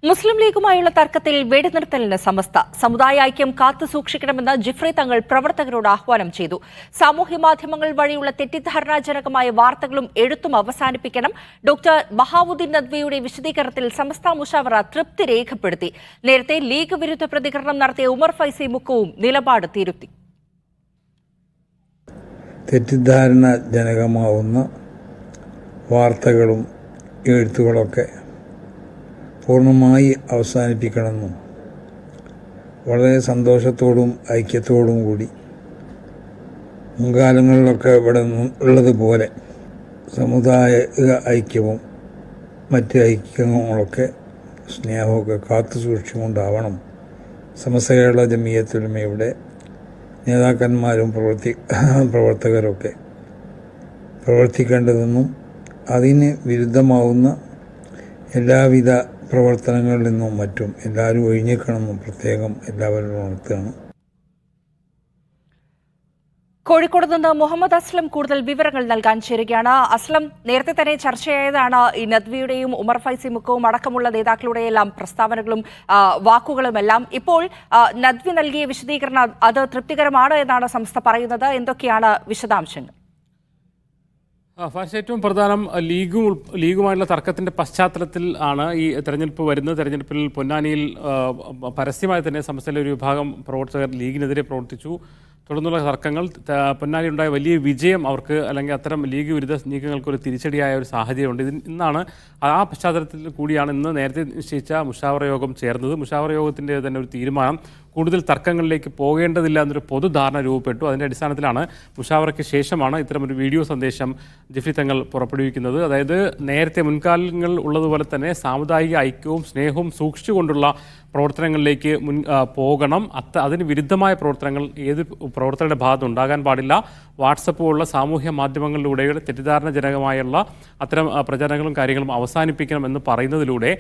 മുസ്ലിം ലീഗുമായുള്ള തർക്കത്തിൽ വെടിനിർത്തലിന് സമസ്ത സമുദായ ഐക്യം കാത്തുസൂക്ഷിക്കണമെന്ന് ജിഫ്രി തങ്ങൾ പ്രവർത്തകരോട് ആഹ്വാനം ചെയ്തു. സാമൂഹ്യ മാധ്യമങ്ങൾ വഴിയുള്ള തെറ്റിദ്ധാരണാജനകമായ വാർത്തകളും എഴുത്തും അവസാനിപ്പിക്കണം. ഡോക്ടർ ബഹാവുദ്ദീൻ നദ്വിയുടെ വിശദീകരണത്തിൽ സമസ്ത മുഷാവറ തൃപ്തി രേഖപ്പെടുത്തി. നേരത്തെ ലീഗ് വിരുദ്ധ പ്രതികരണം നടത്തിയ ഉമർ ഫൈസി മുക്കവും നിലപാട് തിരുത്തി. തെറ്റിദ്ധാരണാജനകമാവുന്ന വാർത്തകളും എഴുത്തുകളൊക്കെ പൂർണ്ണമായി അവസാനിപ്പിക്കണമെന്നും വളരെ സന്തോഷത്തോടും ഐക്യത്തോടും കൂടി മുൻകാലങ്ങളിലൊക്കെ ഇവിടെ ഉള്ളതുപോലെ സമുദായ ഐക്യവും മറ്റ് ഐക്യങ്ങളൊക്കെ സ്നേഹമൊക്കെ കാത്തു സൂക്ഷിച്ചുകൊണ്ടാവണം സമസ്ത കേരള ജമിയത്തുൽ ഉലമയുടെ നേതാക്കന്മാരും പ്രവർത്തകരൊക്കെ പ്രവർത്തിക്കേണ്ടതെന്നും അതിന് വിരുദ്ധമാവുന്ന എല്ലാവിധ പ്രവർത്തനങ്ങളിൽ നിന്നും മറ്റും എല്ലാവരും ഒഴിഞ്ഞേക്കണമെന്നും പ്രത്യേകം എല്ലാവരും ഉണർത്തുകയാണ്. കോഴിക്കോട് നിന്ന് മുഹമ്മദ് അസ്ലം കൂടുതൽ വിവരങ്ങൾ നൽകാൻ ചേരുകയാണ്. അസ്ലം, നേരത്തെ തന്നെ ചർച്ചയായതാണ് ഈ നദ്വിയുടെയും ഉമർ ഫൈസി മുക്കവും അടക്കമുള്ള നേതാക്കളുടെയെല്ലാം പ്രസ്താവനകളും വാക്കുകളുമെല്ലാം. ഇപ്പോൾ നദ്വി നൽകിയ വിശദീകരണം അത് തൃപ്തികരമാണ് എന്നാണ് സംസ്ഥ പറയുന്നത്. എന്തൊക്കെയാണ് വിശദാംശങ്ങൾ? ഫാഷ, ഏറ്റവും പ്രധാനം ലീഗുമായുള്ള തർക്കത്തിൻ്റെ പശ്ചാത്തലത്തിൽ ആണ് ഈ തെരഞ്ഞെടുപ്പ് വരുന്നത്. തെരഞ്ഞെടുപ്പിൽ പൊന്നാനിയിൽ പരസ്യമായി തന്നെ സംസ്ഥയിലെ ഒരു വിഭാഗം പ്രവർത്തകർ ലീഗിനെതിരെ പ്രവർത്തിച്ചു. തുടർന്നുള്ള തർക്കങ്ങൾ പൊന്നാനിയുണ്ടായ വലിയ വിജയം അവർക്ക്, അല്ലെങ്കിൽ അത്തരം ലീഗ് വിരുദ്ധ നീക്കങ്ങൾക്കൊരു തിരിച്ചടിയായ ഒരു സാഹചര്യമുണ്ട്. ഇന്നാണ് ആ പശ്ചാത്തലത്തിൽ കൂടിയാണ് ഇന്ന് നേരത്തെ നിശ്ചയിച്ച മുഷാവറ യോഗം ചേർന്നത്. മുഷാവറ യോഗത്തിൻ്റെ തന്നെ ഒരു തീരുമാനം കൂടുതൽ തർക്കങ്ങളിലേക്ക് പോകേണ്ടതില്ല എന്നൊരു പൊതുധാരണ രൂപപ്പെട്ടു. അതിൻ്റെ അടിസ്ഥാനത്തിലാണ് മുഷാവറയ്ക്ക് ശേഷമാണ് ഇത്തരമൊരു വീഡിയോ സന്ദേശം ജിഫ്രി തങ്ങൾ പുറപ്പെടുവിക്കുന്നത്. അതായത് നേരത്തെ മുൻകാലങ്ങൾ ഉള്ളതുപോലെ തന്നെ സാമുദായിക ഐക്യവും സ്നേഹവും സൂക്ഷിച്ചുകൊണ്ടുള്ള പ്രവർത്തനങ്ങളിലേക്ക് പോകണം. അതിന് വിരുദ്ധമായ പ്രവർത്തനങ്ങൾ ഏത് പ്രവർത്തകരുടെ ഭാഗത്ത് ഉണ്ടാകാൻ പാടില്ല. വാട്സപ്പ് പോലുള്ള സാമൂഹ്യ മാധ്യമങ്ങളിലൂടെ തെറ്റിദ്ധാരണജനകമായുള്ള അത്തരം പ്രചരണങ്ങളും കാര്യങ്ങളും അവസാനിപ്പിക്കണം എന്ന് പറയുന്നതിലൂടെ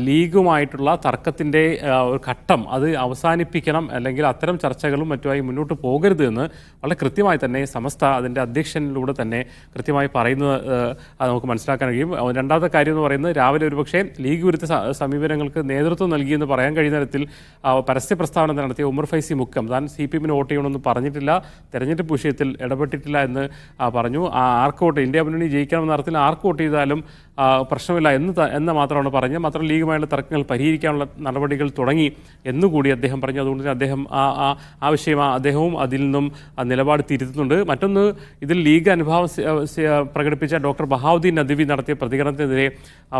ലീഗുമായിട്ടുള്ള തർക്കത്തിൻ്റെ ഒരു ഘട്ടം അത് അവസാനിപ്പിക്കണം, അല്ലെങ്കിൽ അത്തരം ചർച്ചകളും മറ്റുമായി മുന്നോട്ട് പോകരുത് എന്ന് വളരെ കൃത്യമായി തന്നെ സമസ്ത അതിൻ്റെ അധ്യക്ഷനിലൂടെ തന്നെ കൃത്യമായി പറയുന്നത് നമുക്ക് മനസ്സിലാക്കാൻ കഴിയും. രണ്ടാമത്തെ കാര്യം എന്ന് പറയുന്നത്, രാവിലെ ഒരുപക്ഷെ ലീഗ് വിരുദ്ധ സമീപനങ്ങൾക്ക് നേതൃത്വം നൽകിയെന്ന് പറയാൻ കഴിയുന്ന തരത്തിൽ പരസ്യ പ്രസ്താവന നടത്തിയ ഉമർ ഫൈസി മുക്കം താൻ CPM വോട്ട് ചെയ്യണമെന്ന് പറഞ്ഞിട്ടില്ല, തെരഞ്ഞെടുപ്പ് വിഷയത്തിൽ ഇടപെട്ടിട്ടില്ല എന്ന് പറഞ്ഞു. ആർക്ക് വോട്ട്, ഇന്ത്യ മുന്നണി ജയിക്കണമെന്ന അർത്ഥത്തിൽ ആർക്ക് വോട്ട് ചെയ്താലും പ്രശ്നമില്ല എന്ന് മാത്രമാണ് പറഞ്ഞത്. മാത്രം ലീഗുമായുള്ള തർക്കങ്ങൾ പരിഹരിക്കാനുള്ള നടപടികൾ തുടങ്ങി എന്നുകൂടി അദ്ദേഹം പറഞ്ഞു. അതുകൊണ്ട് തന്നെ അദ്ദേഹം ആ വിഷയം അദ്ദേഹവും അതിൽ നിന്നും നിലപാട് തിരുത്തുന്നുണ്ട്. മറ്റൊന്ന്, ഇതിൽ ലീഗ് അനുഭാവം പ്രകടിപ്പിച്ച ഡോക്ടർ ബഹാവുദ്ദീൻ നദ്വി നടത്തിയ പ്രതികരണത്തിനെതിരെ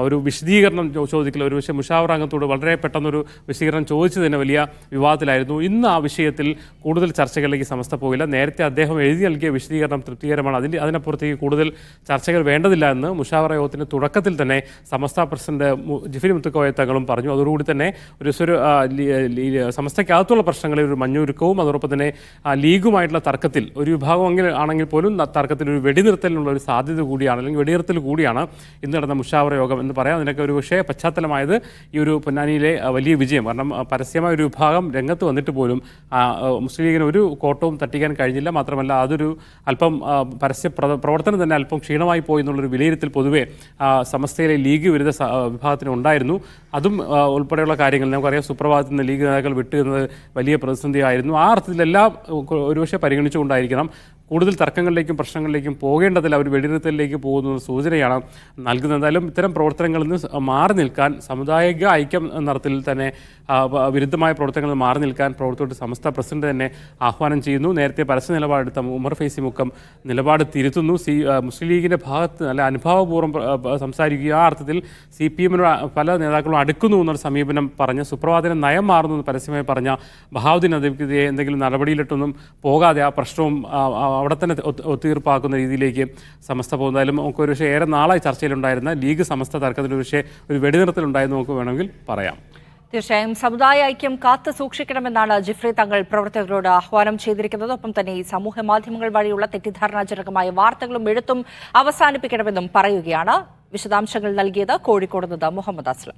ഒരു വിശദീകരണം ചോദിക്കൽ, ഒരു പക്ഷേ മുഷാവറ അംഗത്തോട് വളരെ പെട്ടെന്നൊരു വിശദീകരണം ചോദിച്ചതിന് വലിയ വിവാദത്തിലായിരുന്നു. ഇന്ന് ആ വിഷയത്തിൽ കൂടുതൽ ചർച്ചകളിലേക്ക് സമസ്ത പോകില്ല. നേരത്തെ അദ്ദേഹം എഴുതി നൽകിയ വിശദീകരണം തൃപ്തികരമാണ്. അതിനപ്പുറത്തേക്ക് കൂടുതൽ ചർച്ചകൾ വേണ്ടതില്ല എന്ന് മുഷാവറ യോഗത്തിന് തുടക്കത്തിൽ തന്നെ സമസ്ത പ്രസിഡന്റ് ജിഫ്രി മുത്തുക്കോയ തങ്ങളും പറഞ്ഞു. അതോടുകൂടി തന്നെ ഒരു സമസ്തയ്ക്കകത്തുള്ള പ്രശ്നങ്ങളിൽ ഒരു മഞ്ഞുരുക്കവും അതോടൊപ്പം തന്നെ ലീഗുമായിട്ടുള്ള തർക്കത്തിൽ ഒരു വിഭാഗം ആണെങ്കിൽ പോലും തർക്കത്തിൽ ഒരു വെടിനിർത്തലിനുള്ള ഒരു സാധ്യത കൂടിയാണ്, അല്ലെങ്കിൽ വെടിനിർത്തൽ കൂടിയാണ് ഇന്ന് നടന്ന മുഷാവറ യോഗം എന്ന് പറയാം. അതിനൊക്കെ ഒരു പക്ഷേ പശ്ചാത്തലമായത് ഈ ഒരു പൊന്നാനിയിലെ വലിയ വിജയം. കാരണം പരസ്യമായ ഒരു വിഭാഗം രംഗത്ത് വന്നിട്ട് പോലും മുസ്ലിം ലീഗിന് ഒരു കോട്ടവും തട്ടിക്കാൻ കഴിഞ്ഞില്ല. മാത്രമല്ല അതൊരു അല്പം പരസ്യ പ്രവർത്തനം തന്നെ അല്പം ക്ഷീണമായി പോയി എന്നുള്ളൊരു വിലയിരുത്തൽ പൊതുവെ സമസ്തയിലെ ലീഗ് വിരുദ്ധ വിഭാഗത്തിന് ഉണ്ടായിരുന്നു. അതും ഉൾപ്പെടെയുള്ള കാര്യങ്ങൾ നമുക്കറിയാം. സുപ്രഭാതത്തിൽ നിന്ന് ലീഗ് നേതാക്കൾ വിട്ടുന്നത് വലിയ പ്രതിസന്ധിയായിരുന്നു. ആ അർത്ഥത്തിലെല്ലാം ഒരുപക്ഷെ പരിഗണിച്ചുകൊണ്ടായിരിക്കണം കൂടുതൽ തർക്കങ്ങളിലേക്കും പ്രശ്നങ്ങളിലേക്കും പോകേണ്ടതില്ല, അവർ വെടിനിർത്തലിലേക്ക് പോകുന്ന സൂചനയാണ് നൽകുന്നത്. എന്തായാലും ഇത്തരം പ്രവർത്തനങ്ങളിൽ നിന്ന് മാറി നിൽക്കാൻ, സാമുദായിക ഐക്യം എന്ന അർത്ഥത്തിൽ തന്നെ വിരുദ്ധമായ പ്രവർത്തനങ്ങളിൽ മാറി നിൽക്കാൻ പ്രവർത്തകരുടെ സമസ്ത പ്രസിഡന്റ് തന്നെ ആഹ്വാനം ചെയ്യുന്നു. നേരത്തെ പരസ്യ നിലപാടെടുത്ത ഉമർ ഫൈസി മുക്കം നിലപാട് തിരുത്തുന്നു. മുസ്ലിം ലീഗിൻ്റെ ഭാഗത്ത് നല്ല അനുഭാവപൂർവ്വം സംസാരിക്കുക, ആ അർത്ഥത്തിൽ CPM പല നേതാക്കളും അടുക്കുന്നു എന്നൊരു സമീപനം പറഞ്ഞ് സുപ്രഭാതത്തിന് നയം മാറുന്നു എന്ന് പരസ്യമായി പറഞ്ഞ ബഹാവുദ്ദീൻ നദ്വിക്കെതിരെ എന്തെങ്കിലും നടപടിയിലിട്ടൊന്നും പോകാതെ ആ പ്രശ്നവും അവിടെ തന്നെ ഒത്തുതീർപ്പാക്കുന്ന രീതിയിലേക്ക് സമസ്ത പോകുന്നതായാലും നമുക്ക് ഒരു പക്ഷേ ഏറെ നാളായി ചർച്ചയിലുണ്ടായിരുന്ന ലീഗ് സമസ്ത തർക്കത്തിൽ ഒരു പക്ഷേ ഒരു വെടിനിർത്തലുണ്ടായെന്ന് നമുക്ക് വേണമെങ്കിൽ പറയാം. തീർച്ചയായും സമുദായ ഐക്യം കാത്തു സൂക്ഷിക്കണമെന്നാണ് ജിഫ്രി തങ്ങൾ പ്രവർത്തകരോട് ആഹ്വാനം ചെയ്തിരിക്കുന്നത്. ഒപ്പം തന്നെ ഈ സമൂഹ മാധ്യമങ്ങൾ വഴിയുള്ള തെറ്റിദ്ധാരണാജനകമായ വാർത്തകളും എഴുത്തും അവസാനിപ്പിക്കണമെന്നും പറയുകയാണ്. വിശദാംശങ്ങൾ നൽകിയത് കോഴിക്കോട് നിന്ന് മുഹമ്മദ് അസ്ലം.